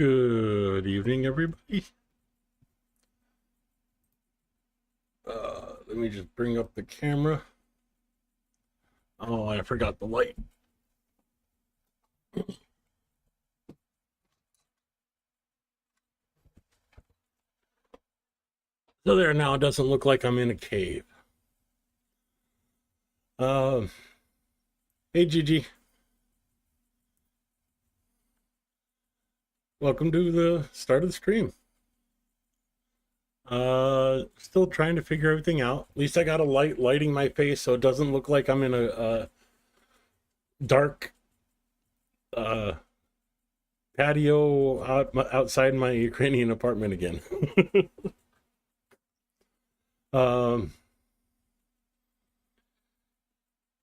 Good evening, everybody. Let me just bring up the camera. Oh, I forgot the light. So there now, it doesn't look like I'm in a cave. Uh, hey, Gigi. Welcome to the start of the stream. Still trying to figure everything out. At least I got a light lighting my face so it doesn't look like I'm in a dark patio outside my Ukrainian apartment again.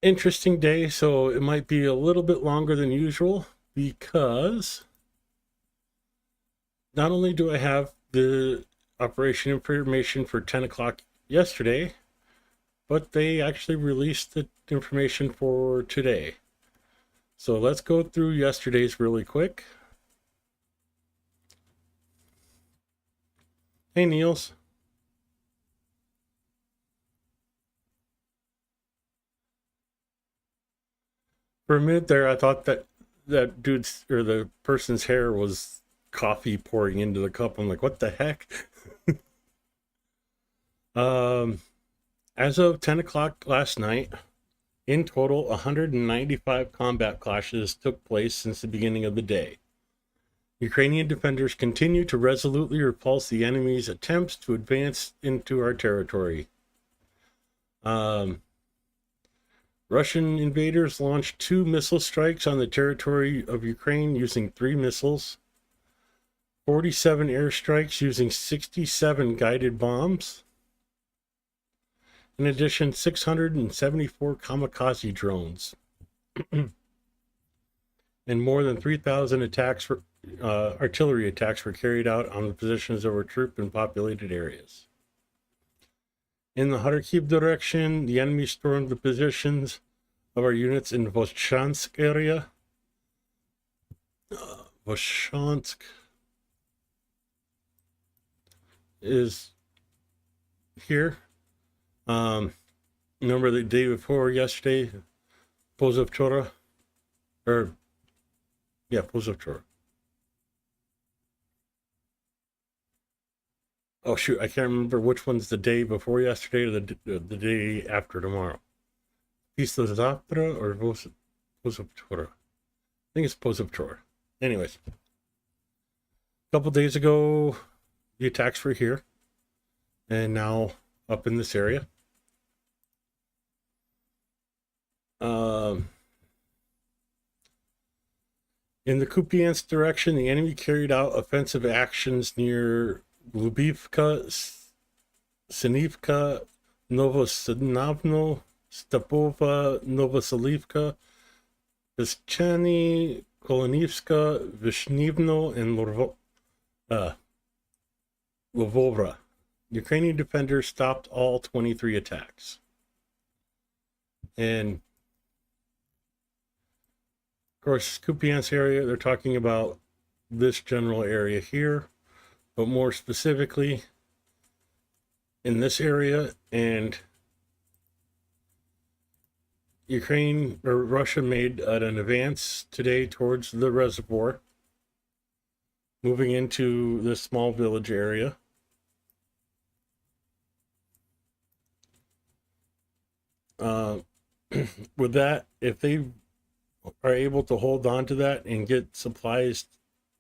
Interesting day, so it might be a little bit longer than usual because not only do I have the operation information for 10 o'clock yesterday, but they actually released the information for today. So let's go through yesterday's really quick. Hey, Niels. For a minute there, I thought that dude's or the person's hair was coffee pouring into the cup. I'm like, what the heck? As of 10 o'clock last night, in total, 195 combat clashes took place since the beginning of the day. Ukrainian defenders continue to resolutely repulse the enemy's attempts to advance into our territory. Russian invaders launched 2 missile strikes on the territory of Ukraine using 3 missiles, 47 airstrikes using 67 guided bombs. In addition, 674 kamikaze drones and more than 3,000 artillery attacks were carried out on the positions of our troop in populated areas. In the Kharkiv direction, the enemy stormed the positions of our units in Voshansk area. Voshansk is here. Remember the day before yesterday, Pozavchora? Pozavchora. Oh shoot, I can't remember which one's the day before yesterday or the day after tomorrow. Pislazavtra or Pozavchora? I think it's Pozavchora. Anyways, a couple days ago, the attacks were here, and now up in this area. In the Kupiansk direction, the enemy carried out offensive actions near Lubivka, Sinivka, Novosadnavno, Stepova, Novoselivka, Vyschany, Kolonivska, Vishnivno, and Lvovra. Ukrainian defenders stopped all 23 attacks. And of course, Kupiansk area, they're talking about this general area here, but more specifically in this area. And Russia made an advance today towards the reservoir, moving into this small village area. With that, if they are able to hold on to that and get supplies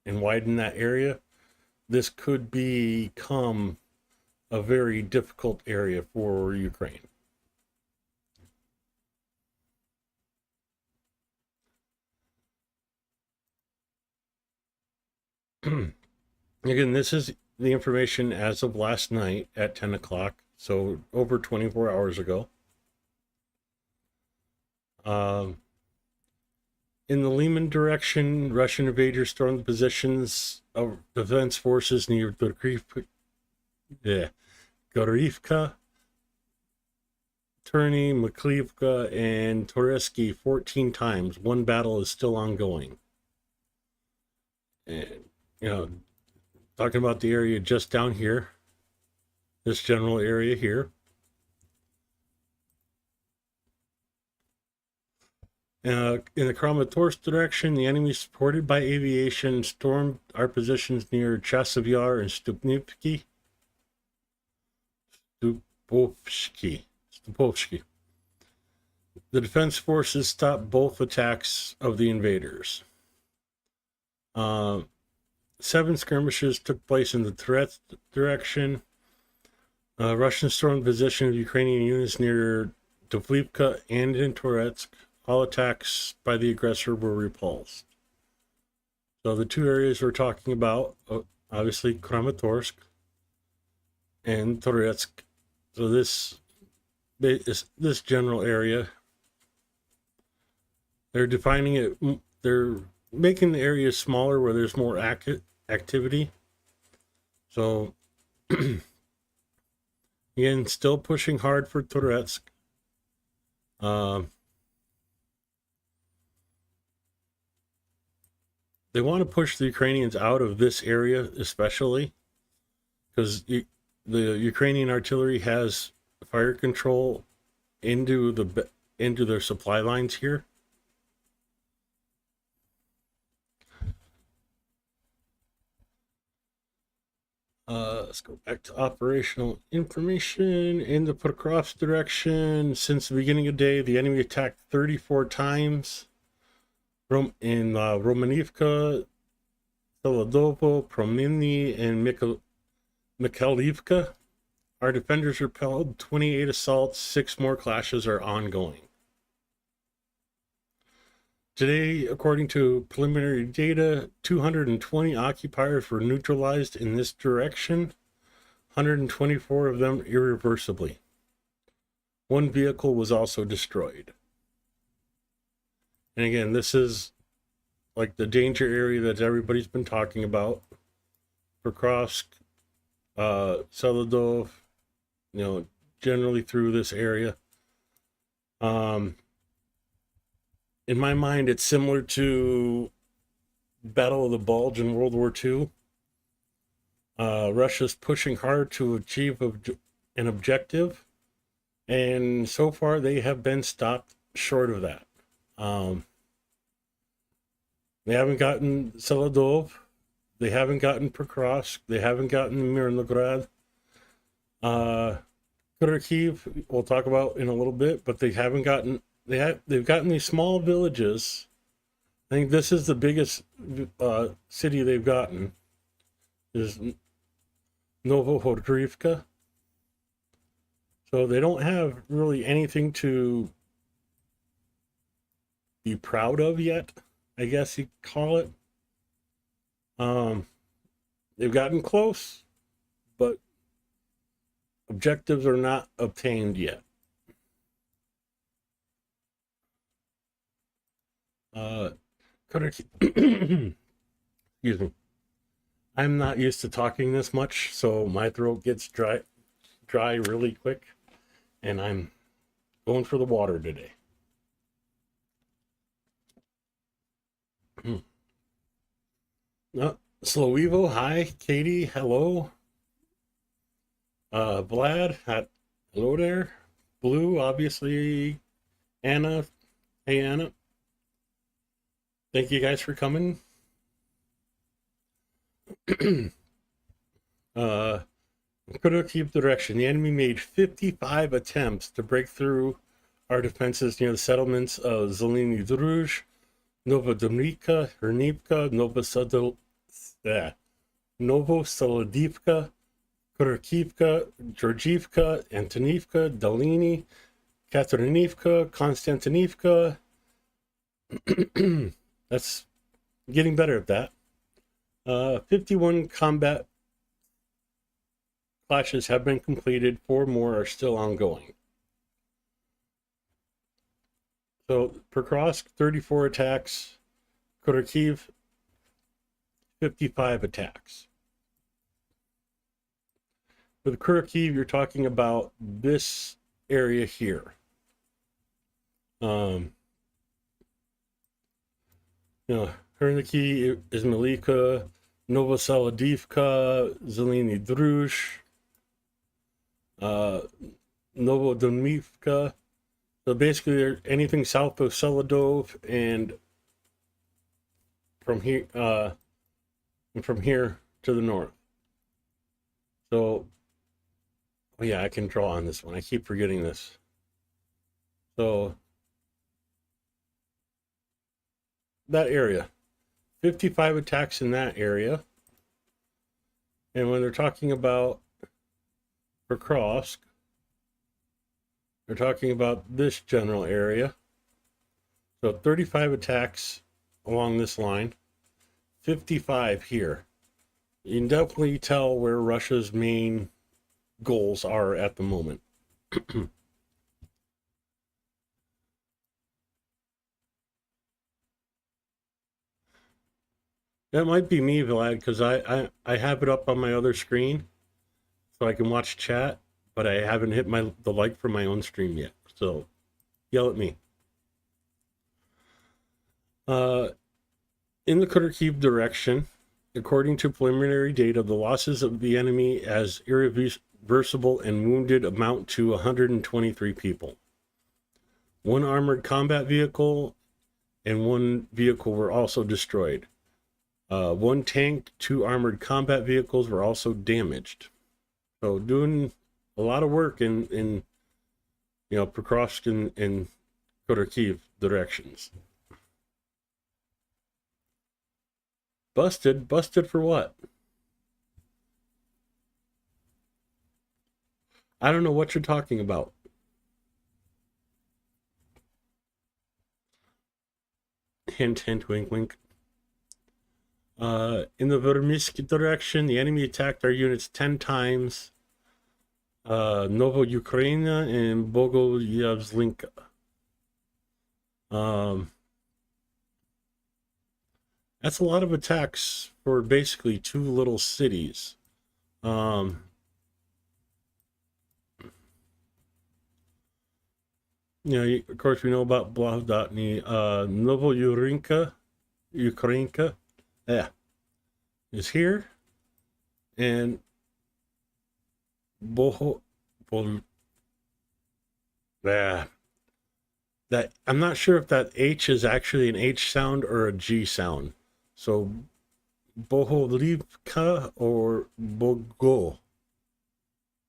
and widen that area, this could become a very difficult area for Ukraine. Again, this is the information as of last night at 10 o'clock, so over 24 hours ago. In the Lyman direction, Russian invaders stormed the positions of defense forces near Gorivka, Turny, Maklivka, and Toreski 14 times. One battle is still ongoing. And you know, talking about the area just down here, this general area here. In the Kramatorsk direction, the enemy, supported by aviation, stormed our positions near Chasiv Yar and Stupovsky. The defense forces stopped both attacks of the invaders. 7 skirmishes took place in the Toretsk direction. Russian stormed position of Ukrainian units near Dovlivka and in Toretsk. All attacks by the aggressor were repulsed. So the two areas we're talking about, obviously Kramatorsk and Toretsk. So this general area, they're defining it. They're making the areas smaller where there's more activity. So again, still pushing hard for Toretsk. They want to push the Ukrainians out of this area, especially because the Ukrainian artillery has fire control into their supply lines here. Let's go back to operational information. In the Pokrovsk direction, since the beginning of the day, the enemy attacked 34 times. In Romanivka, Seladovo, Promyny, and Mikhailivka. Our defenders repelled 28 assaults. 6 more clashes are ongoing. Today, according to preliminary data, 220 occupiers were neutralized in this direction, 124 of them irreversibly. 1 vehicle was also destroyed. And again, this is like the danger area that everybody's been talking about. Pokrovsk, Seladov, generally through this area. In my mind, it's similar to Battle of the Bulge in World War II. Russia's pushing hard to achieve an objective, and so far they have been stopped short of that. They haven't gotten Seladov, they haven't gotten Pokrovsk, they haven't gotten Mirnograd. Kharkiv, we'll talk about in a little bit, but they haven't gotten. They've gotten these small villages. I think this is the biggest city they've gotten. Is Novohodrivka. So they don't have really anything to be proud of yet, I guess you call it. They've gotten close, but objectives are not obtained yet. Excuse me. I'm not used to talking this much, so my throat gets dry really quick, and I'm going for the water today. Slowivo, hi. Katie, hello. Vlad, hello there. Blue, obviously. Anna, hey Anna. Thank you guys for coming. Kharkiv direction. The enemy made 55 attempts to break through our defenses near the settlements of Zeleny Druj, Novodomrivka, Hernivka, Novosolodivka, Kharkivka, Georgievka, Antonivka, Doliny, Katerinivka, Konstantinivka. That's getting better at that. 51 combat clashes have been completed. 4 more are still ongoing. So Pokrovsk, 34 attacks. Kharkiv, 55 attacks. With Kharkiv, you're talking about this area here. Herniki, Izmailivka, Novoselidivka, Zeleny Drush, Novodomivka. So basically, anything south of Seladov and from here to the north. So, oh yeah, I can draw on this one. I keep forgetting this. So that area, 55 attacks in that area. And when they're talking about Pokrovsk, they're talking about this general area. So 35 attacks along this line, 55 here. You can definitely tell where Russia's main goals are at the moment. That might be me, Vlad, because I have it up on my other screen so I can watch chat, but I haven't hit the like for my own stream yet. So yell at me. In the Kharkiv direction, according to preliminary data, the losses of the enemy as irreversible and wounded amount to 123 people. One armored combat vehicle and one vehicle were also destroyed. One tank, two armored combat vehicles were also damaged. So doing a lot of work in Pokrovsk and Kharkiv directions. Busted for what? I don't know what you're talking about. Hint, hint, wink, wink. In the Vermiysk direction, the enemy attacked our units 10 times. Novo Ukraina and Bogoyavzlinka. That's a lot of attacks for basically two little cities. Of course, we know about Blahodotny. Novo Ukrainka, is here, and that I'm not sure if that H is actually an H sound or a G sound. So Boholivka or Bogo.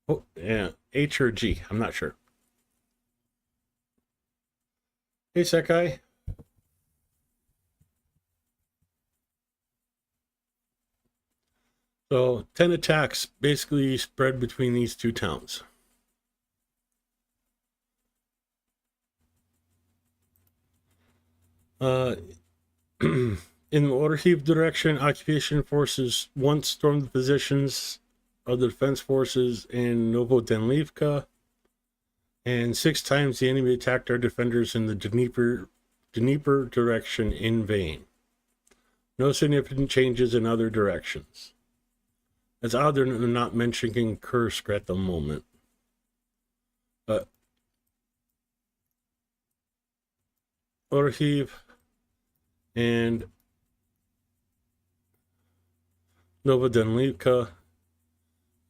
Oh, yeah, H or G. I'm not sure. Hey, Sekai. So 10 attacks basically spread between these two towns. In the Orhiv direction, occupation forces once stormed the positions of the defense forces in Novodenlivka, and 6 times the enemy attacked our defenders in the Dnieper direction in vain. No significant changes in other directions. It's odd they're not mentioning Kursk at the moment. But Orhiv and Novodenlivka,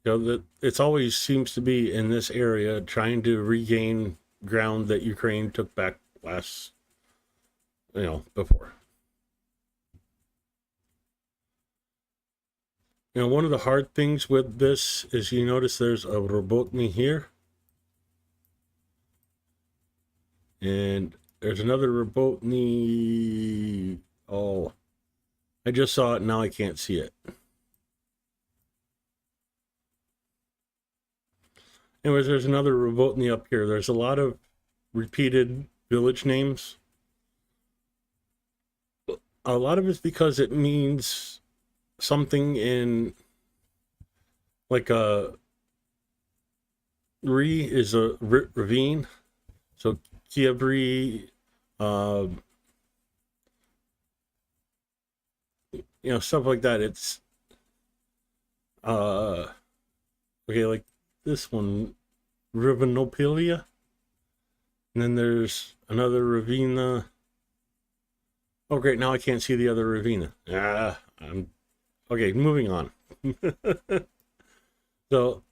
that it's always seems to be in this area trying to regain ground that Ukraine took back before. One of the hard things with this is you notice there's a Robotny here. And there's another Robotny. Oh, I just saw it, now I can't see it. Anyways, there's another Robotny up here. There's a lot of repeated village names. A lot of it's because it means something in, like a Re is a ravine, so Kievri, stuff like that. It's okay, like this one, Rivenopilia, and then there's another Ravina. Oh great, now I can't see the other Ravina. I'm Okay, moving on. So,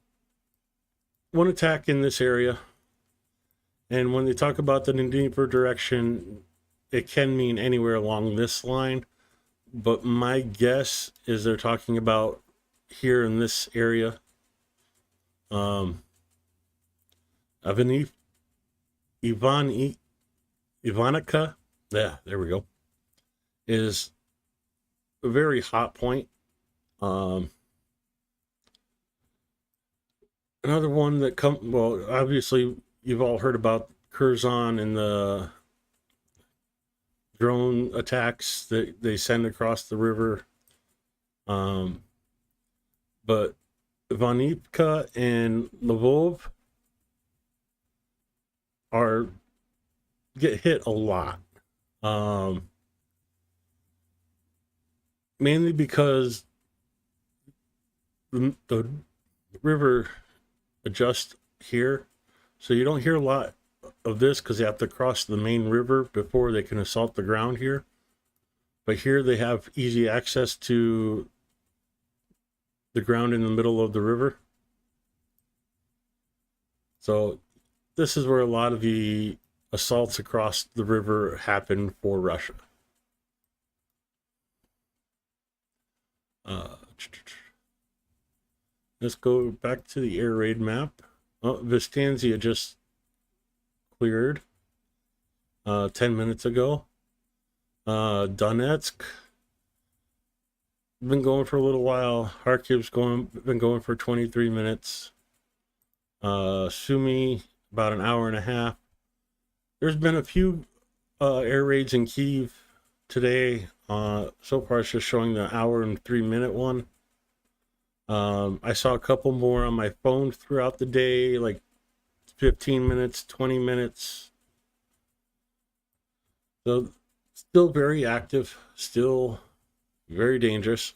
one attack in this area, and when they talk about the Dnieper direction, it can mean anywhere along this line, but my guess is they're talking about here in this area. Ivanica, yeah, there we go, is a very hot point. Another one that well, obviously you've all heard about Curzon and the drone attacks that they send across the river. But Ivanivka and Lvov get hit a lot. Mainly because the river adjusts here, so you don't hear a lot of this because they have to cross the main river before they can assault the ground here. But here they have easy access to the ground in the middle of the river. So this is where a lot of the assaults across the river happen for Russia. Let's go back to the air raid map. Oh, Vistanzia just cleared 10 minutes ago. Donetsk been going for a little while. Kharkiv's been going for 23 minutes. Sumy about an hour and a half. There's been a few air raids in Kyiv today. So far it's just showing the hour and 3-minute one. I saw a couple more on my phone throughout the day, like 15 minutes, 20 minutes. So still very active, still very dangerous.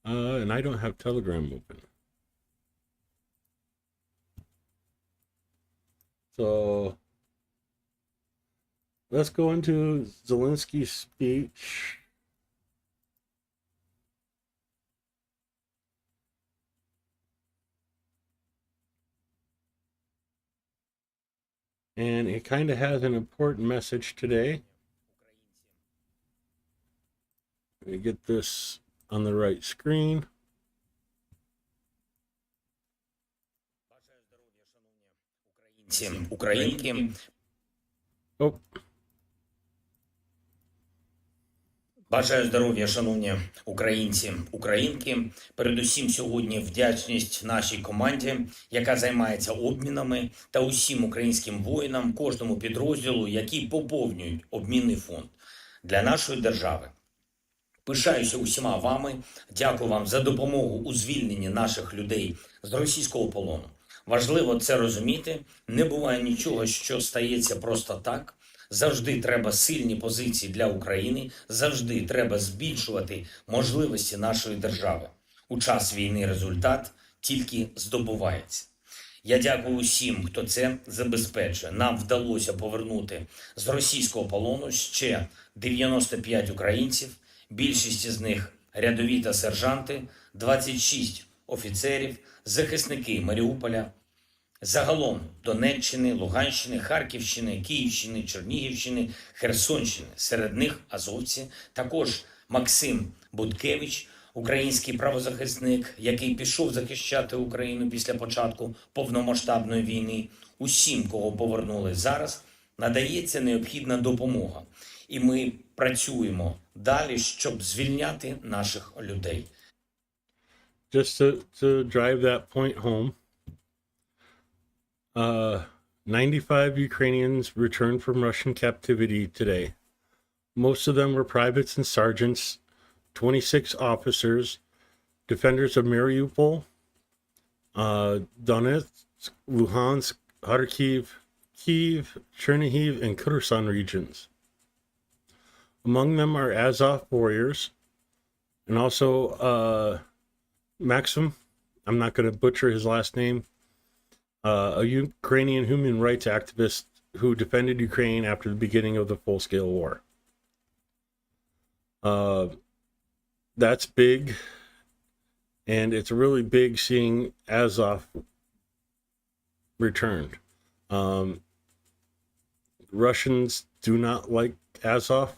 And I don't have Telegram open. So let's go into Zelensky's speech. And it kind of has an important message today. Let me get this on the right screen. Українки. Oh. Бажаю здоров'я, шановні українці, українки. Передусім сьогодні вдячність нашій команді, яка займається обмінами, та усім українським воїнам, кожному підрозділу, які поповнюють обмінний фонд для нашої держави. Пишаюся усіма вами, дякую вам за допомогу у звільненні наших людей з російського полону. Важливо це розуміти, не буває нічого, що стається просто так. Завжди треба сильні позиції для України, завжди треба збільшувати можливості нашої держави. У час війни результат тільки здобувається. Я дякую усім, хто це забезпечує. Нам вдалося повернути з російського полону ще 95 українців, більшість з них рядові та сержанти, 26 офіцерів, захисники Маріуполя, загалом Донеччини, Луганщини, Харківщини, Київщини, Чернігівщини, Херсонщини. Серед них азовці, також Максим Буткевич, український правозахисник, який пішов захищати Україну після початку повномасштабної війни. Усім, кого повернули зараз, надається необхідна допомога. І ми працюємо далі, щоб звільняти наших людей. Just to drive that point home, 95 Ukrainians returned from Russian captivity today. Most of them were privates and sergeants, 26 officers, defenders of Mariupol, Donetsk, Luhansk, Kharkiv, Kyiv, Chernihiv, and Kherson regions. Among them are Azov warriors, and also Maxim, I'm not going to butcher his last name, a Ukrainian human rights activist who defended Ukraine after the beginning of the full-scale war. that's big, and it's really big seeing Azov returned. Um, Russians do not like Azov,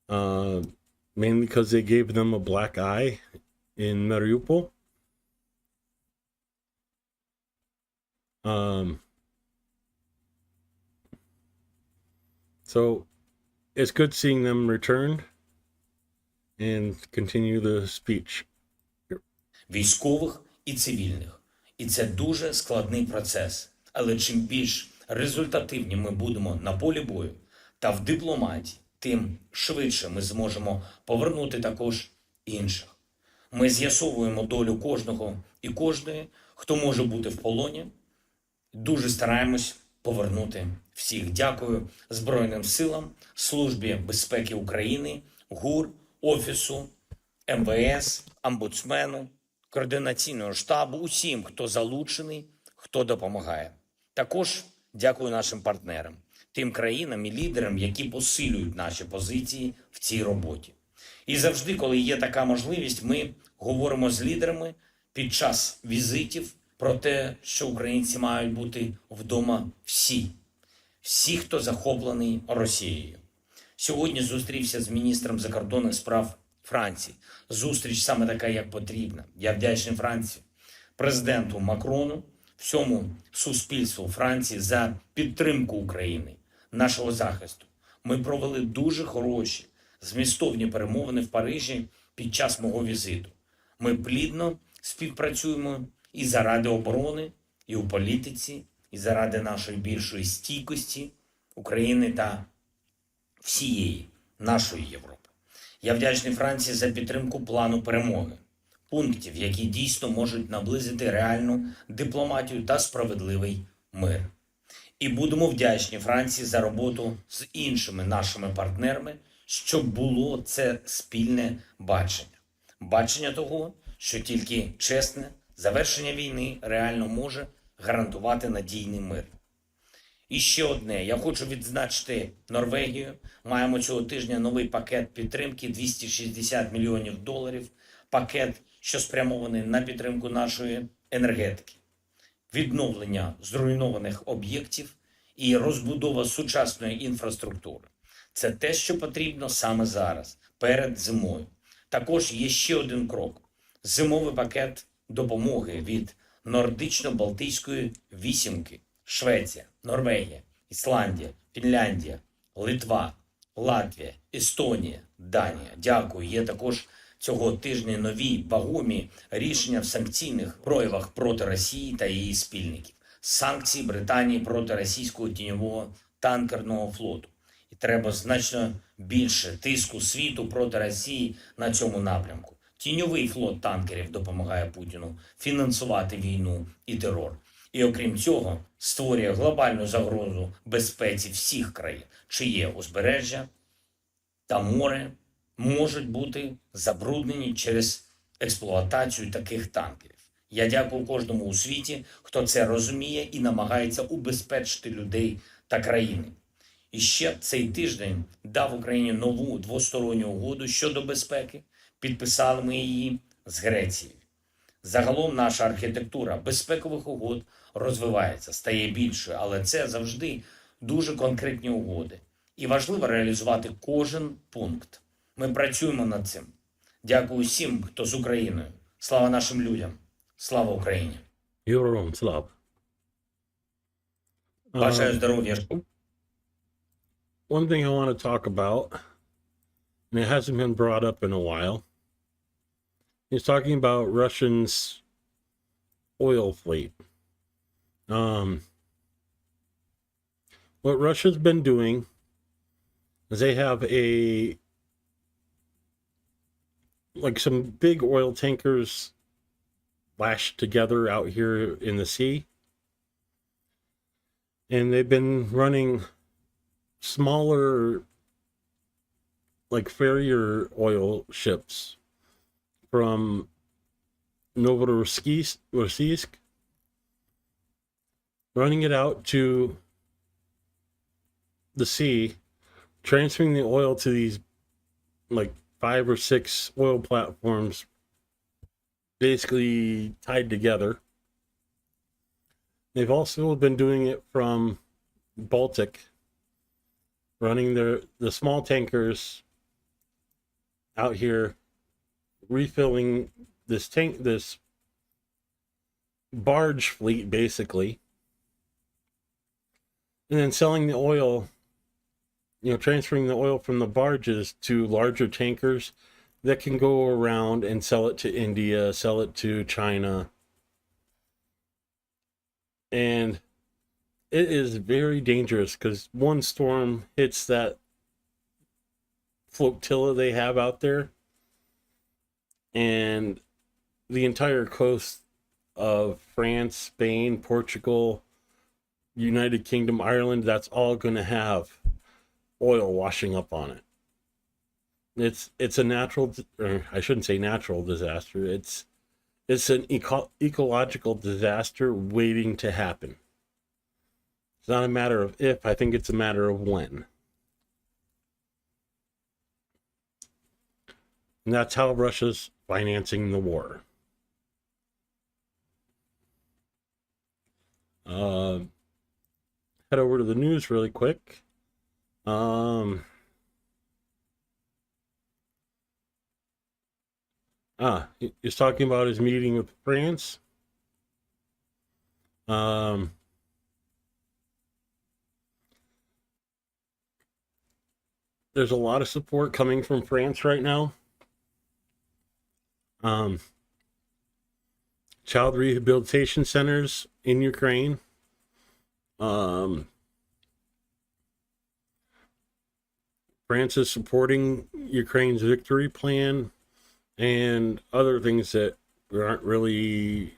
uh, mainly because they gave them a black eye in Mariupol. So it's good seeing them return and continue the speech. Військових і цивільних. І це дуже складний процес. Але чим більш результативні ми будемо на полі бою та в дипломатії, тим швидше ми зможемо повернути також інших. Ми з'ясовуємо долю кожного і кожної, хто може бути в полоні. Дуже стараємось повернути всіх. Дякую Збройним силам, Службі безпеки України, ГУР, Офісу, МВС, омбудсмену, координаційного штабу, усім, хто залучений, хто допомагає. Також дякую нашим партнерам, тим країнам і лідерам, які посилюють наші позиції в цій роботі. І завжди, коли є така можливість, ми говоримо з лідерами під час візитів про те, що українці мають бути вдома всі, хто захоплений Росією. Сьогодні зустрівся з міністром закордонних справ Франції. Зустріч саме така, як потрібна. Я вдячний Франції, президенту Макрону, всьому суспільству Франції за підтримку України, нашого захисту. Ми провели дуже хороші, змістовні перемовини в Парижі під час мого візиту. Ми плідно співпрацюємо і заради оборони, і у політиці, і заради нашої більшої стійкості України та всієї нашої Європи. Я вдячний Франції за підтримку плану перемоги, пунктів, які дійсно можуть наблизити реальну дипломатію та справедливий мир. І будемо вдячні Франції за роботу з іншими нашими партнерами, щоб було це спільне бачення. Бачення того, що тільки чесне завершення війни реально може гарантувати надійний мир. І ще одне. Я хочу відзначити Норвегію. Маємо цього тижня новий пакет підтримки – 260 мільйонів доларів. Пакет, що спрямований на підтримку нашої енергетики, відновлення зруйнованих об'єктів і розбудова сучасної інфраструктури. Це те, що потрібно саме зараз, перед зимою. Також є ще один крок – зимовий пакет допомоги від Нордично-Балтійської вісімки. Швеція, Норвегія, Ісландія, Фінляндія, Литва, Латвія, Естонія, Данія. Дякую. Є також цього тижня нові вагомі рішення в санкційних проявах проти Росії та її спільників. Санкції Британії проти російського тіньового танкерного флоту. І треба значно більше тиску світу проти Росії на цьому напрямку. Тіньовий флот танкерів допомагає Путіну фінансувати війну і терор. І окрім цього, створює глобальну загрозу безпеці всіх країн, чиє узбережжя та море можуть бути забруднені через експлуатацію таких танкерів. Я дякую кожному у світі, хто це розуміє і намагається убезпечити людей та країни. І ще цей тиждень дав Україні нову двосторонню угоду щодо безпеки. Підписали ми її з Грецією. Загалом наша архітектура безпекових угод розвивається, стає більшою, але це завжди дуже конкретні угоди. І важливо реалізувати кожен пункт. Ми працюємо над цим. Дякую всім, хто з Україною. Слава нашим людям. Слава Україні. Героям слава. Бажаю здоров'я. One thing I want to talk about, and it hasn't been brought up in a while, is talking about Russians' oil fleet. What Russia's been doing is they have some big oil tankers lashed together out here in the sea. And they've been running smaller, like ferrier oil ships from Novorossiysk, running it out to the sea, transferring the oil to these like 5 or 6 oil platforms basically tied together. They've also been doing it from Baltic, running the small tankers out here, refilling this barge fleet basically, and then selling the oil, transferring the oil from the barges to larger tankers that can go around and sell it to India, sell it to China. And it is very dangerous because one storm hits that flotilla they have out there, and the entire coast of France, Spain, Portugal, United Kingdom, Ireland, that's all going to have oil washing up on it. It's a natural, or I shouldn't say natural disaster. It's an ecological disaster waiting to happen. It's not a matter of if, I think it's a matter of when. And that's how Russia's financing the war. Head over to the news really quick. He's talking about his meeting with France. There's a lot of support coming from France right now. Child rehabilitation centers in Ukraine. France is supporting Ukraine's victory plan and other things that aren't really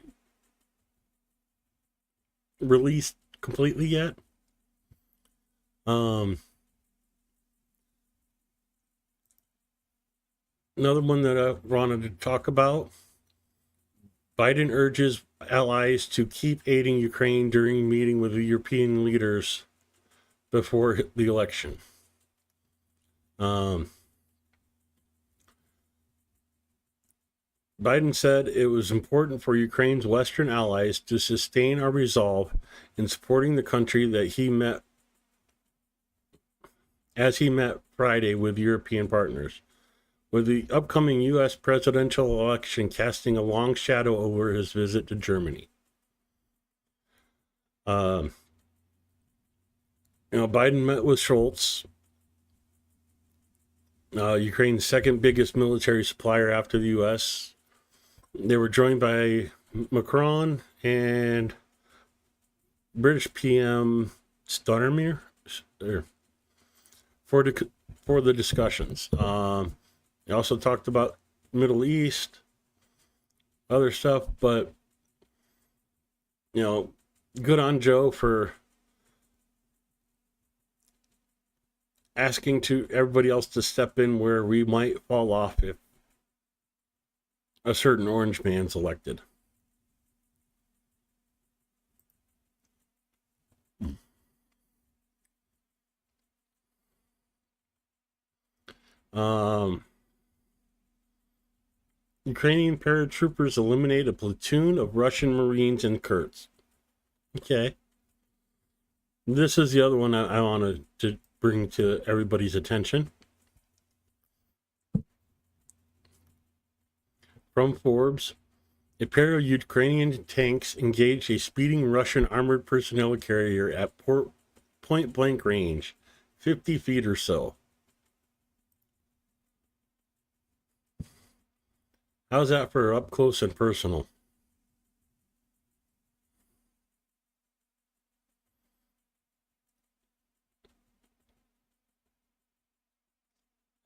released completely yet. Another one that I wanted to talk about: Biden urges allies to keep aiding Ukraine during meeting with the European leaders before the election. Biden said it was important for Ukraine's Western allies to sustain our resolve in supporting the country that he met Friday with European partners, with the upcoming U.S. presidential election casting a long shadow over his visit to Germany. Biden met with Scholz, Ukraine's second biggest military supplier after the U.S. They were joined by Macron and British PM Starmer for the discussions. They also talked about Middle East, other stuff, but good on Joe for asking to everybody else to step in where we might fall off if a certain orange man's elected. Ukrainian paratroopers eliminate a platoon of Russian Marines and Kurds. Okay. This is the other one I wanted to bring to everybody's attention. From Forbes, a pair of Ukrainian tanks engaged a speeding Russian armored personnel carrier at point blank range, 50 feet or so. How's that for up close and personal?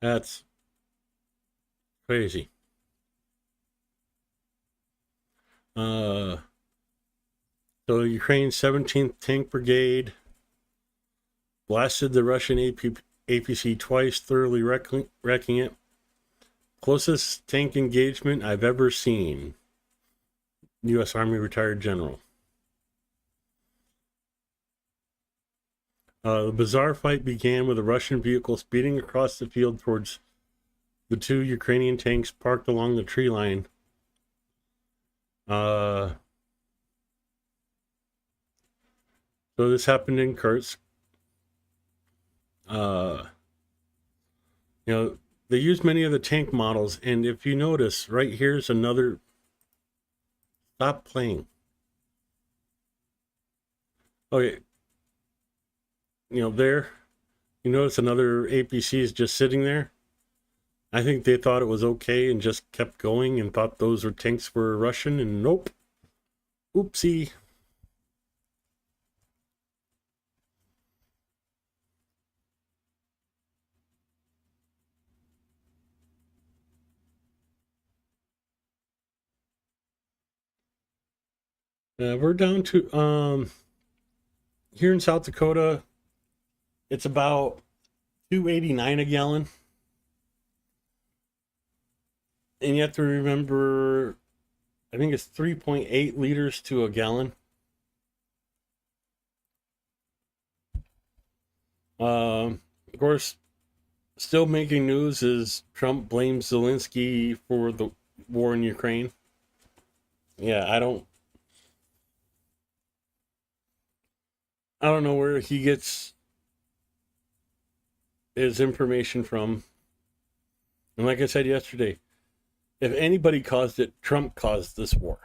That's crazy. So Ukraine's 17th Tank Brigade blasted the Russian APC twice, thoroughly wrecking it. Closest tank engagement I've ever seen. U.S. Army retired general. The bizarre fight began with a Russian vehicle speeding across the field towards the two Ukrainian tanks parked along the tree line. So this happened in Kursk. They use many of the tank models, and if you notice, right here's another. Stop playing. Okay. There, you notice another APC is just sitting there. I think they thought it was okay and just kept going and thought those were tanks were Russian, and nope. Oopsie. We're down to here in South Dakota, it's about 289 a gallon. And you have to remember, I think it's 3.8 liters to a gallon. Of course, still making news is Trump blames Zelensky for the war in Ukraine. Yeah, I don't know where he gets his information from. And like I said yesterday, if anybody caused it, Trump caused this war.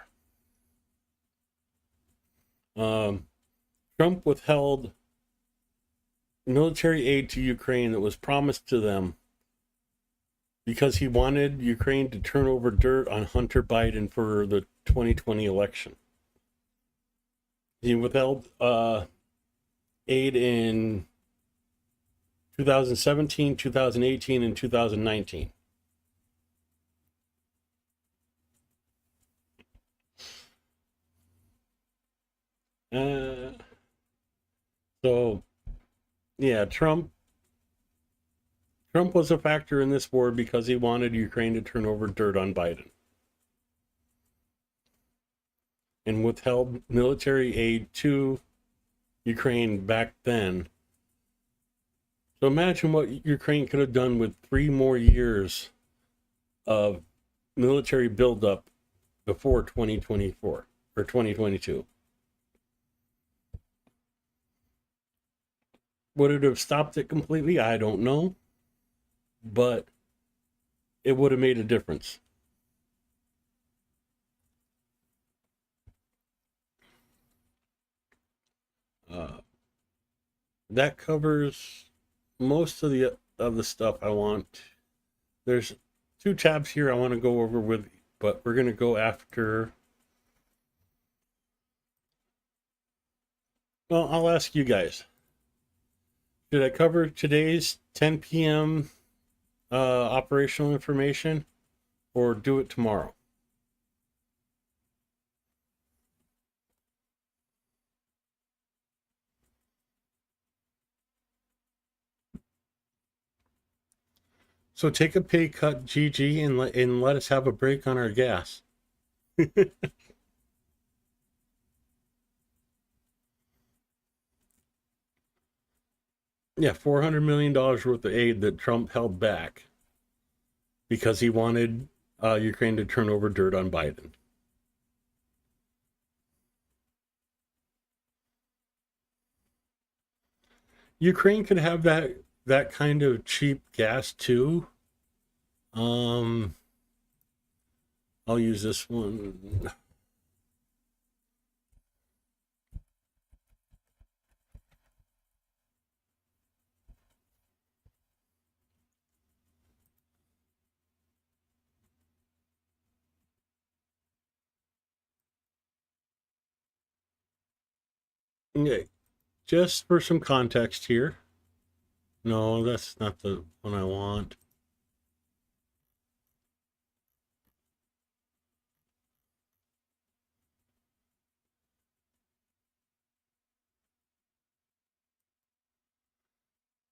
Trump withheld military aid to Ukraine that was promised to them because he wanted Ukraine to turn over dirt on Hunter Biden for the 2020 election. He withheld aid in 2017, 2018, and 2019. So, yeah, Trump was a factor in this war because he wanted Ukraine to turn over dirt on Biden and withheld military aid to Ukraine back then. So imagine what Ukraine could have done with 3 more years of military buildup before 2024 or 2022. Would it have stopped it completely? I don't know. But it would have made a difference. That covers most of the stuff I want. There's 2 tabs here I want to go over with, but we're going to go after. Well, I'll ask you guys. Should I cover today's 10 p.m. Operational information, or do it tomorrow? So take a pay cut, GG, and let us have a break on our gas. Yeah, $400 million worth of aid that Trump held back because he wanted Ukraine to turn over dirt on Biden. Ukraine could have that kind of cheap gas too. I'll use this one. Okay, just for some context here. No, that's not the one I want.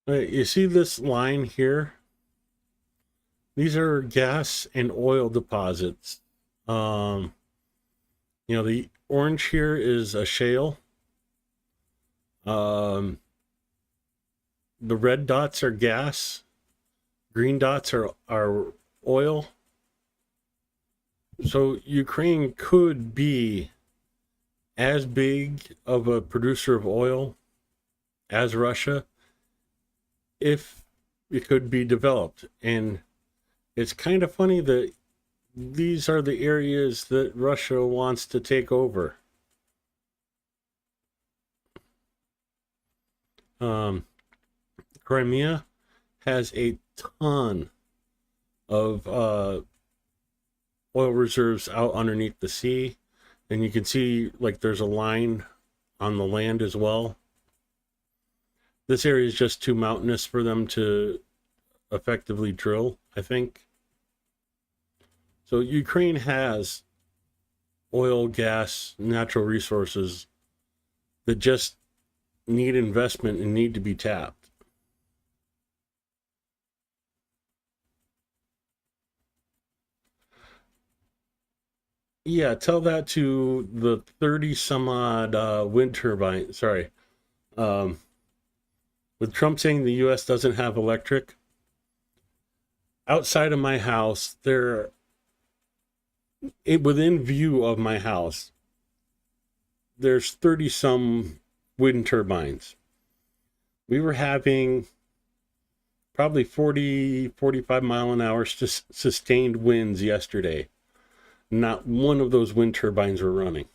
Okay, you see this line here? These are gas and oil deposits. The orange here is a shale. The red dots are gas. Green dots are oil. So Ukraine could be as big of a producer of oil as Russia if it could be developed. And it's kind of funny that these are the areas that Russia wants to take over. Crimea has a ton of oil reserves out underneath the sea, and you can see like there's a line on the land as well. This area is just too mountainous for them to effectively drill, I think. So Ukraine has oil, gas, natural resources that just need investment and need to be tapped. Yeah, tell that to the 30 some odd wind turbine. Sorry. With Trump saying the US doesn't have electric, outside of my house, within view of my house, there's 30 some wind turbines. We were having probably 40, 45 mile an hour sustained winds yesterday. Not one of those wind turbines were running.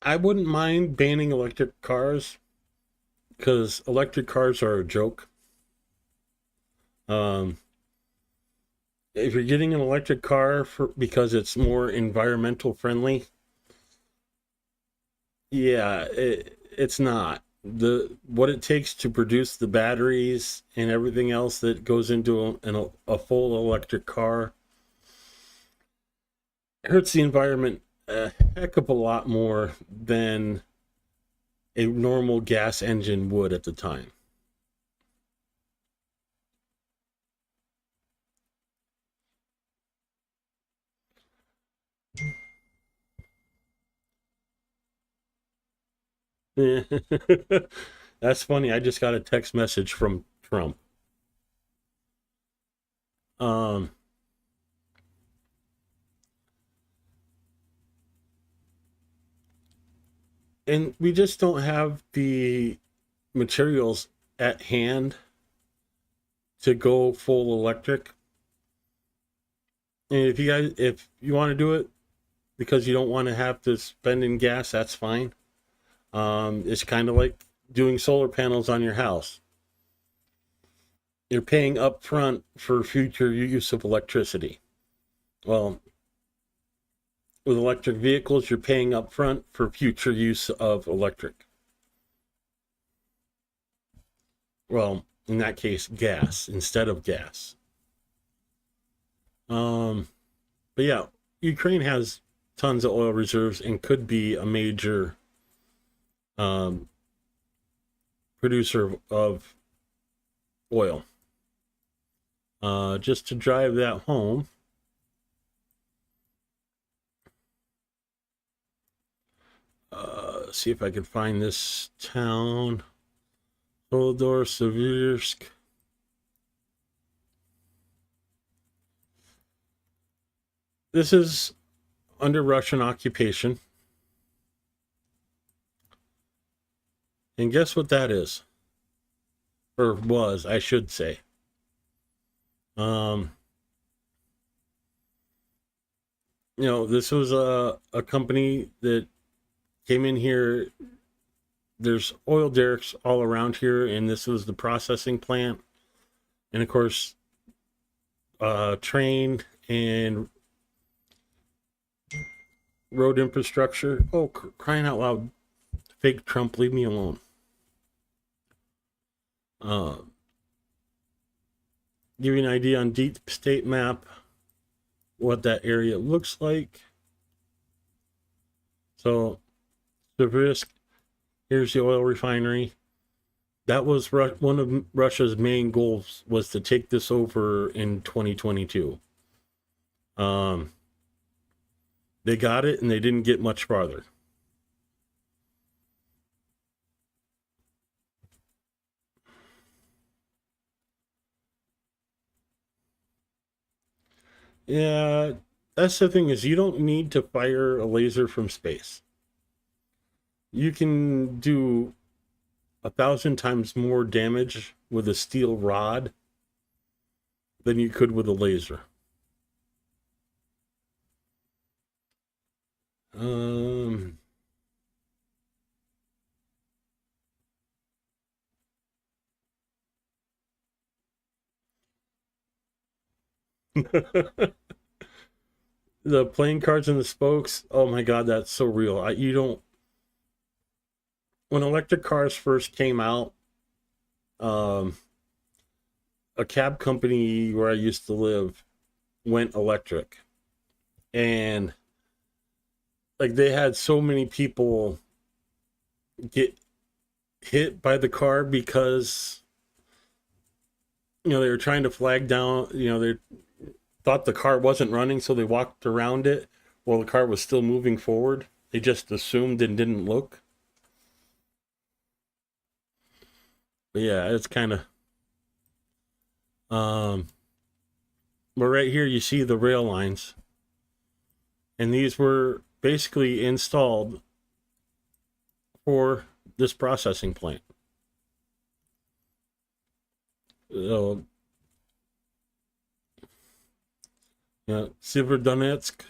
I wouldn't mind banning electric cars because electric cars are a joke. If you're getting an electric car because it's more environmental friendly, yeah, it's not. What it takes to produce the batteries and everything else that goes into a full electric car hurts the environment a heck of a lot more than a normal gas engine would at the time. That's funny. I just got a text message from Trump. And we just don't have the materials at hand to go full electric. And if you want to do it because you don't want to have to spend in gas, that's fine. It's kind of like doing solar panels on your house. You're paying upfront for future use of electricity. Well, with electric vehicles, you're paying upfront for future use of electric. Well, in that case, gas instead of gas. But yeah, Ukraine has tons of oil reserves and could be a major producer of oil. Just to drive that home, see if I can find this town. Soledar Seversk. This is under Russian occupation. And guess what that is? Or was, I should say. This was a company that came in here. There's oil derricks all around here, and this was the processing plant. And of course, train and road infrastructure. Oh, crying out loud. Fake Trump, leave me alone. Give you an idea on deep state map what that area looks like. So, Seversk, here's the oil refinery. That was one of Russia's main goals, was to take this over in 2022. They got it and they didn't get much farther. Yeah, that's the thing is you don't need to fire a laser from space. You can do 1,000 times more damage with a steel rod than you could with a laser. The playing cards and the spokes, oh my god, that's so real. You don't, when electric cars first came out, um, a cab company where I used to live went electric, and like they had so many people get hit by the car because they were trying to flag down, they thought the car wasn't running, so they walked around it while the car was still moving forward. They just assumed and didn't look. But yeah, it's kind of but right here you see the rail lines, and these were basically installed for this processing plant. So, Severodonetsk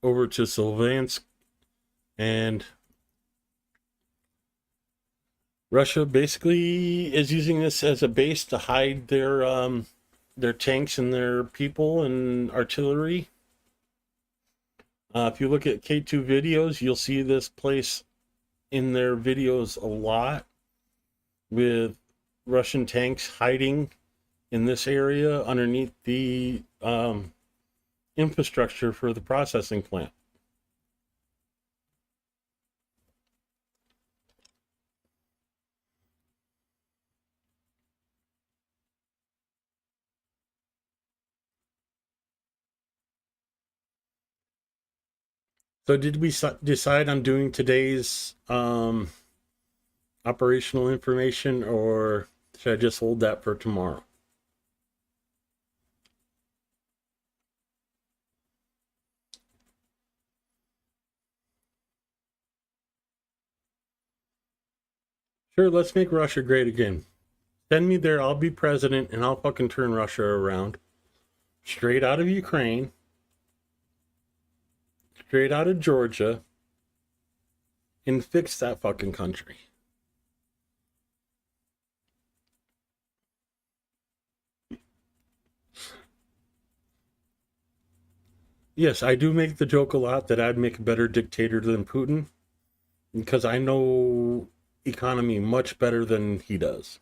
over to Sylvansk, and Russia basically is using this as a base to hide their tanks and their people and artillery. If you look at K2 videos, you'll see this place in their videos a lot, with Russian tanks hiding in this area underneath the infrastructure for the processing plant. So did we decide on doing today's operational information, or should I just hold that for tomorrow? Sure, let's make Russia great again. Send me there, I'll be president, and I'll fucking turn Russia around. Straight out of Ukraine, straight out of Georgia, and fix that fucking country. Yes, I do make the joke a lot that I'd make a better dictator than Putin, because I know economy much better than he does.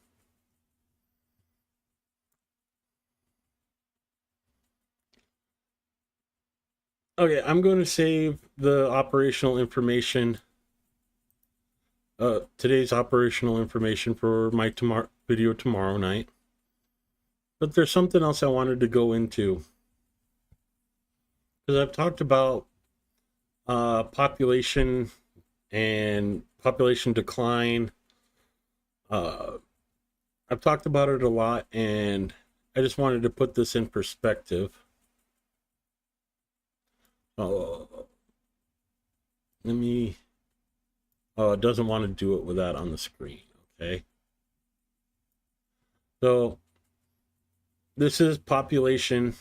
Okay, I'm going to save the operational information, today's operational information, for my video tomorrow night. But there's something else I wanted to go into, because I've talked about population and population decline. I've talked about it a lot, and I just wanted to put this in perspective. Let me. Oh, it doesn't want to do it with that on the screen. Okay. So this is population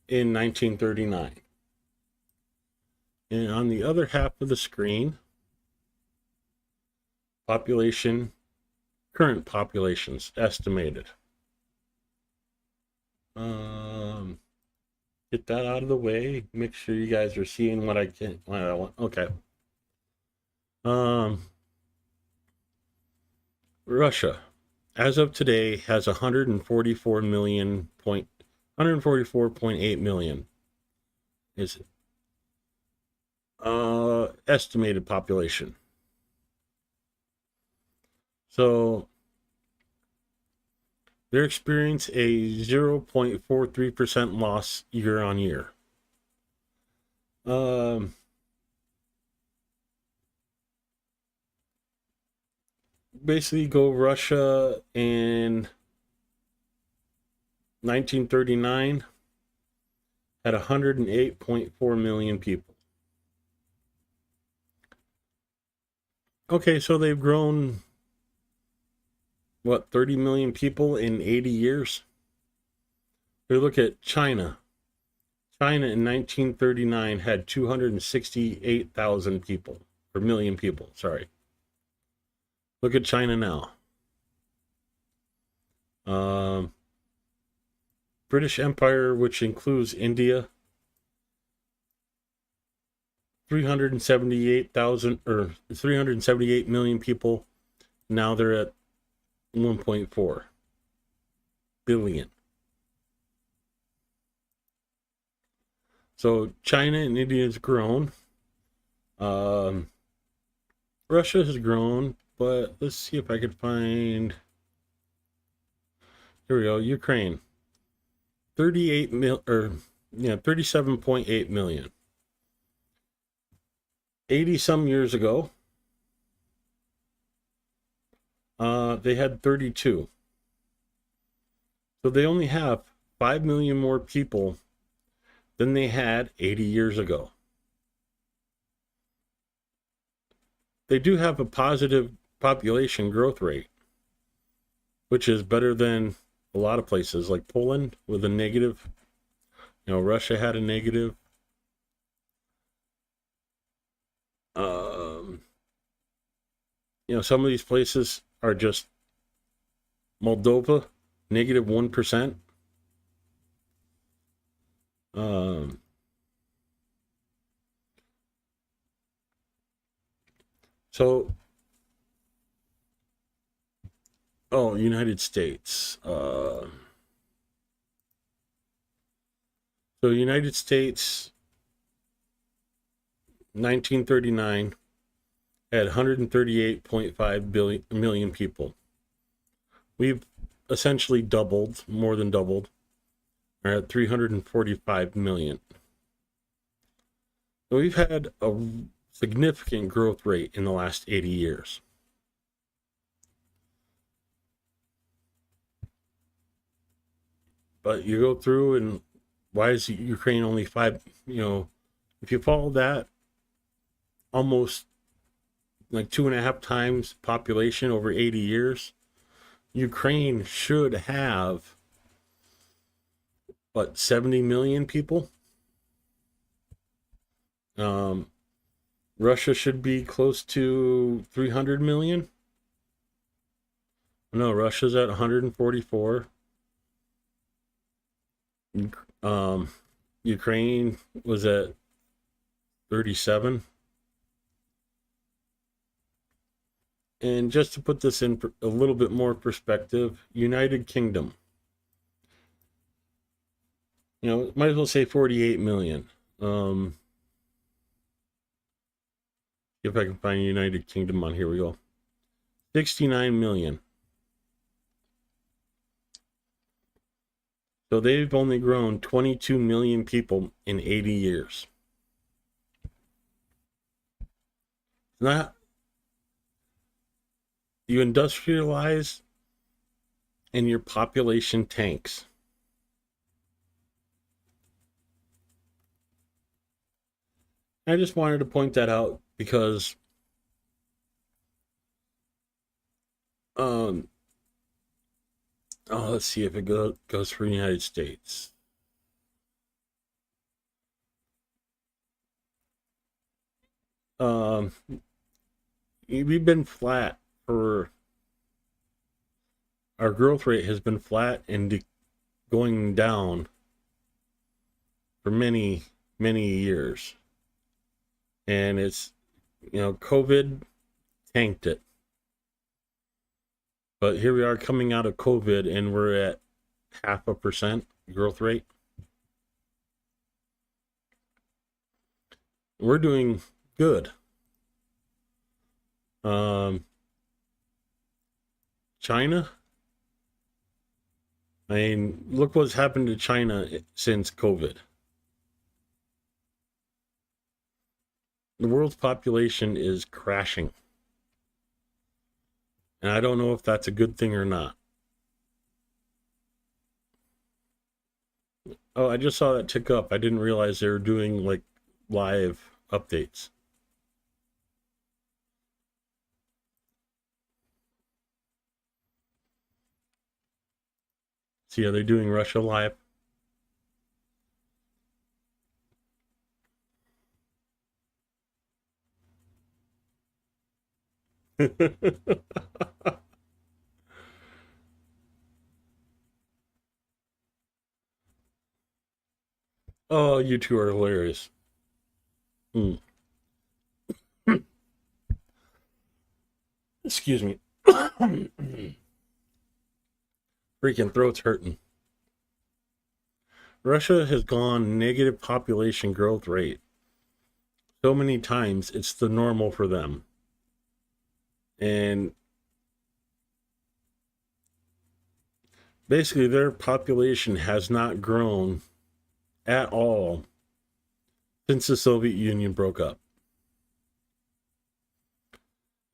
in 1939. And on the other half of the screen, population, current populations estimated. Get that out of the way. Make sure you guys are seeing what I want. Okay. Russia, as of today, has 144.8 million. Is estimated population. So they experience a 0.43% loss year on year. Basically, go Russia in 1939 had 108.4 million people. Okay, so they've grown, what, 30 million people in 80 years? We look at China. China in 1939 had 268,000 people, or million people, sorry. Look at China now. British Empire, which includes India, 378,000 or 378 million people. Now they're at 1.4 billion. So China and India has grown. Russia has grown, but let's see if I could find. Here we go. Ukraine, 37.8 million. 80 some years ago, they had 32. So they only have 5 million more people than they had 80 years ago. They do have a positive population growth rate, which is better than a lot of places like Poland with a negative. Russia had a negative. Some of these places are just Moldova, negative 1%. United States. United States, 1939, had 138.5 million people. We've essentially doubled, more than doubled. We're at 345 million. So we've had a significant growth rate in the last 80 years. But you go through, and why is Ukraine only 5? If you follow that, almost like 2.5 times population over 80 years, Ukraine should have, 70 million people? Russia should be close to 300 million. No, Russia's at 144. Ukraine was at 37. And just to put this in a little bit more perspective, United Kingdom, might as well say 48 million. If I can find United Kingdom on here, we go. 69 million. So they've only grown 22 million people in 80 years. Not you industrialize and your population tanks. I just wanted to point that out because let's see if it goes for the United States. We've been flat for our growth rate has been flat and going down for many years, and it's COVID tanked it. But here we are coming out of COVID, and we're at 0.5% growth rate. We're doing good. China, I mean, look what's happened to China since COVID. The world's population is crashing. And I don't know if that's a good thing or not. Oh, I just saw that tick up. I didn't realize they were doing like live updates. See, are they doing Russia live? Oh, you two are hilarious. Hmm. Excuse me. Freaking throat's hurting. Russia has gone negative population growth rate so many times, it's the normal for them. And basically, their population has not grown at all since the Soviet Union broke up.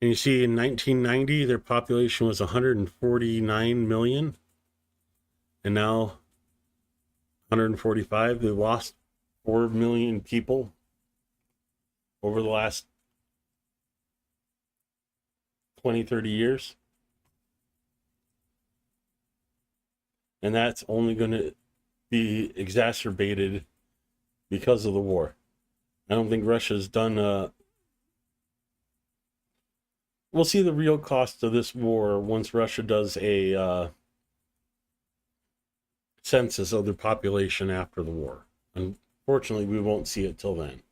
And you see, in 1990, their population was 149 million, and now 145. They lost 4 million people over the last 20, 30 years. And that's only going to be exacerbated because of the war. I don't think Russia's done we'll see the real cost of this war once Russia does a census of their population after the war. Unfortunately, we won't see it till then.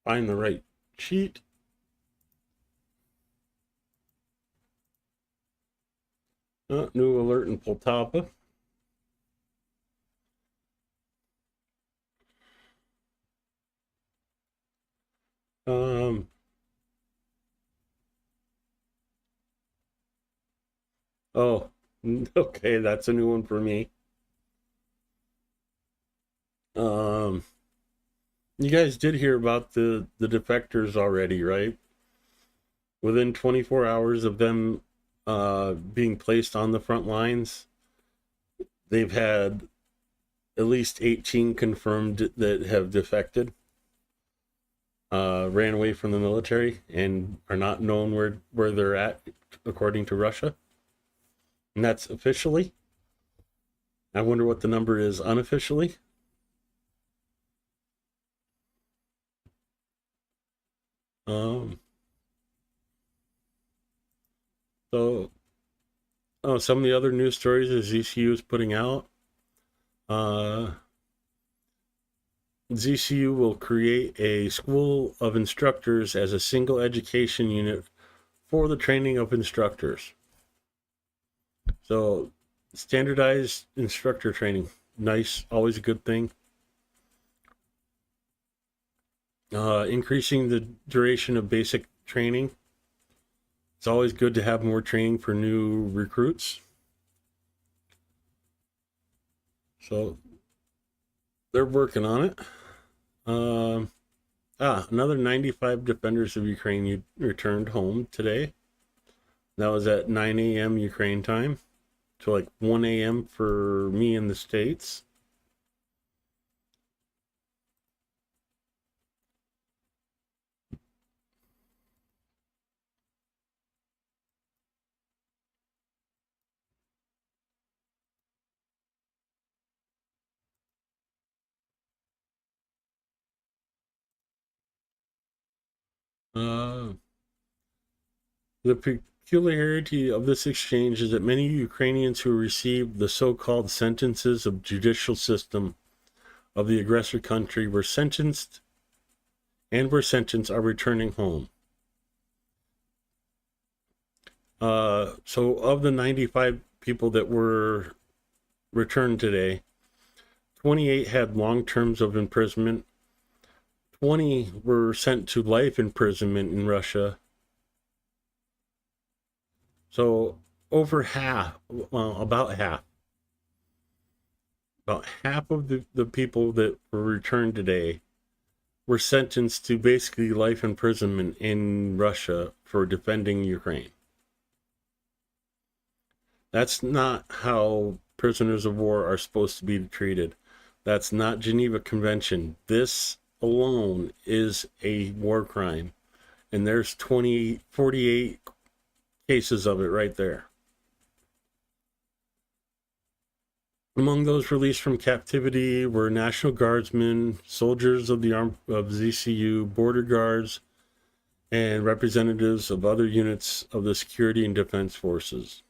Find the right sheet. New alert in Poltava. Oh, okay, that's a new one for me. You guys did hear about the defectors already, right? Within 24 hours of them being placed on the front lines, they've had at least 18 confirmed that have defected, ran away from the military, and are not known where they're at, according to Russia. And that's officially. I wonder what the number is unofficially. So, some of the other news stories that ZCU is putting out. ZCU will create a school of instructors as a single education unit for the training of instructors. So, standardized instructor training. Nice, always a good thing. Increasing the duration of basic training. It's always good to have more training for new recruits. So they're working on it. Another 95 defenders of Ukraine returned home today. That was at 9 a.m. Ukraine time, so like 1 a.m. for me in the States. The peculiarity of this exchange is that many Ukrainians who received the so-called sentences of judicial system of the aggressor country were sentenced are returning home. So of the 95 people that were returned today, 28 had long terms of imprisonment. 20 were sent to life imprisonment in Russia. So over half, well, about half of the people that were returned today were sentenced to basically life imprisonment in Russia for defending Ukraine. That's not how prisoners of war are supposed to be treated. That's not Geneva Convention. This alone is a war crime. And there's 48 cases of it right there. Among those released from captivity were National Guardsmen, soldiers of the of ZCU, border guards, and representatives of other units of the security and defense forces.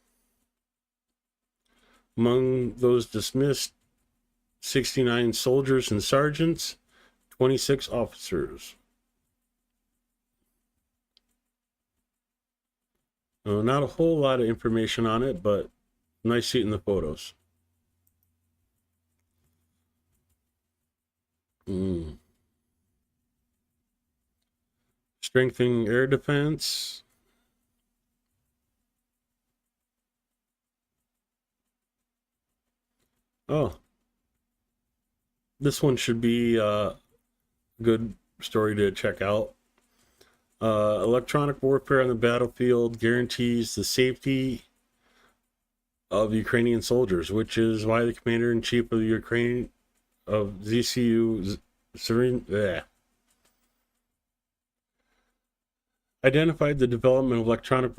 Among those dismissed, 69 soldiers and sergeants, 26 officers. Not a whole lot of information on it, but nice seeing the photos. Strengthening air defense. Oh, this one should be a good story to check out. Electronic warfare on the battlefield guarantees the safety of Ukrainian soldiers, which is why the commander-in-chief of the Ukraine of ZCU identified the development of electronic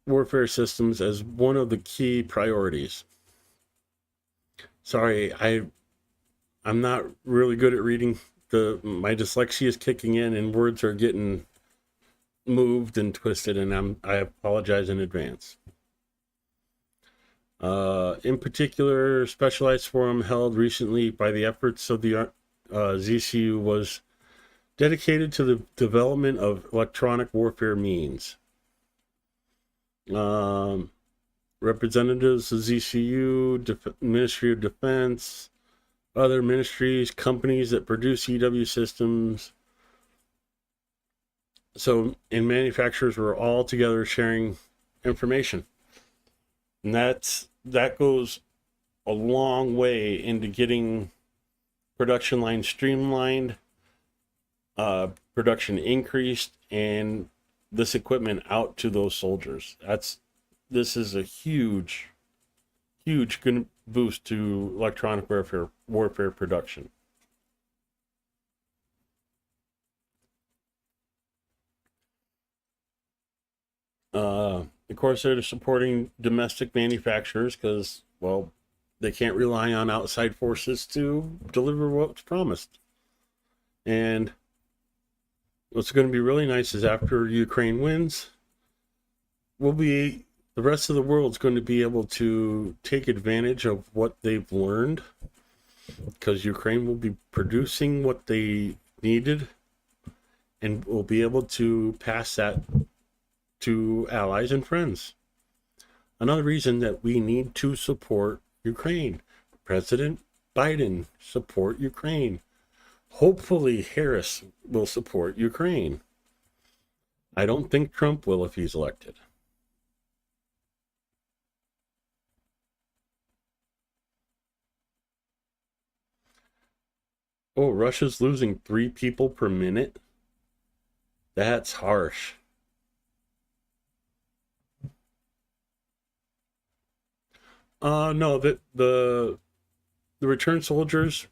warfare systems as one of the key priorities. Sorry, I'm not really good at reading. My dyslexia is kicking in and words are getting moved and twisted, and I apologize in advance. In particular, specialized forum held recently by the efforts of the ZCU was dedicated to the development of electronic warfare means. Representatives of ZCU, Ministry of Defense, other ministries, companies that produce EW systems. So, and manufacturers were all together sharing information. And that goes a long way into getting production lines streamlined, production increased, and this equipment out to those soldiers. This is a huge boost to electronic warfare production. Of course, they're supporting domestic manufacturers because, well, they can't rely on outside forces to deliver what's promised. And what's going to be really nice is after Ukraine wins, the rest of the world's going to be able to take advantage of what they've learned, because Ukraine will be producing what they needed and will be able to pass that to allies and friends. Another reason that we need to support Ukraine. President Biden, support Ukraine. Hopefully Harris will support Ukraine. I don't think Trump will if he's elected. Oh, Russia's losing 3 people per minute? That's harsh. No, the returned soldiers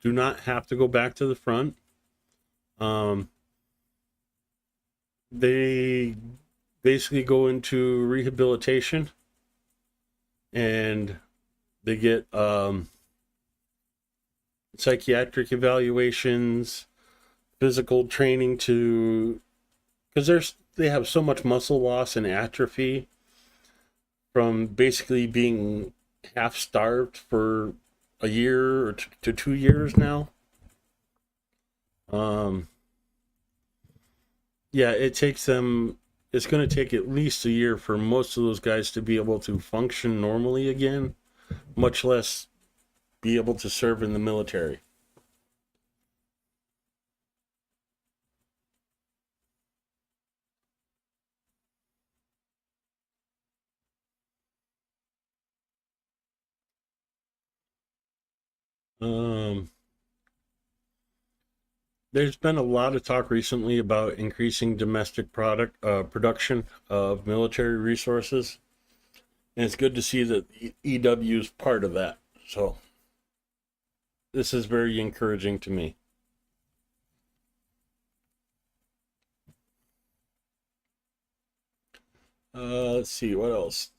do not have to go back to the front. They basically go into rehabilitation and they get psychiatric evaluations, physical training because they have so much muscle loss and atrophy from basically being half starved for a year to 2 years now. Yeah, it's going to take at least a year for most of those guys to be able to function normally again, much less be able to serve in the military. There's been a lot of talk recently about increasing domestic production of military resources, and it's good to see that EW is part of that. So this is very encouraging to me. Let's see what else.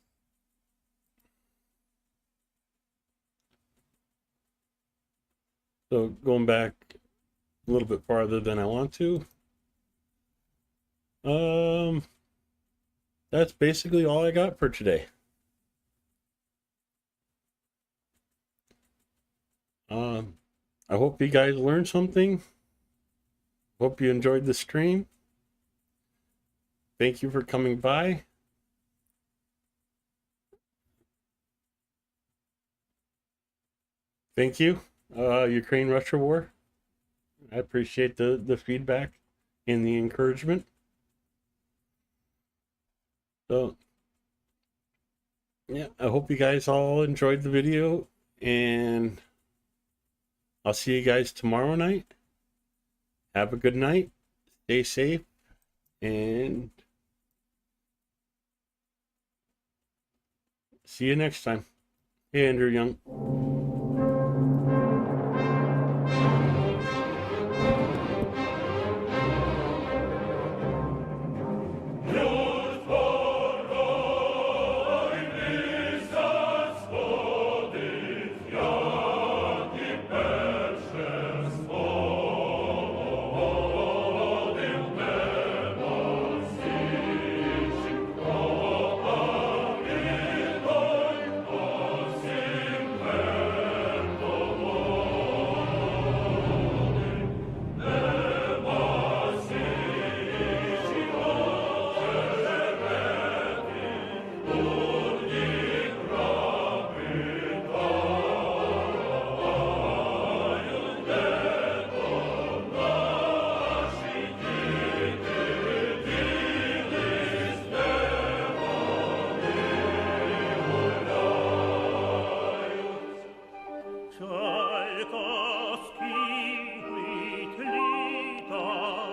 So going back a little bit farther than I want to. That's basically all I got for today. I hope you guys learned something. Hope you enjoyed the stream. Thank you for coming by. Thank you, Ukraine-Russia war. I appreciate the feedback and the encouragement. So, yeah, I hope you guys all enjoyed the video, and I'll see you guys tomorrow night. Have a good night. Stay safe, and see you next time. Hey, Andrew Young. Чайковский, літа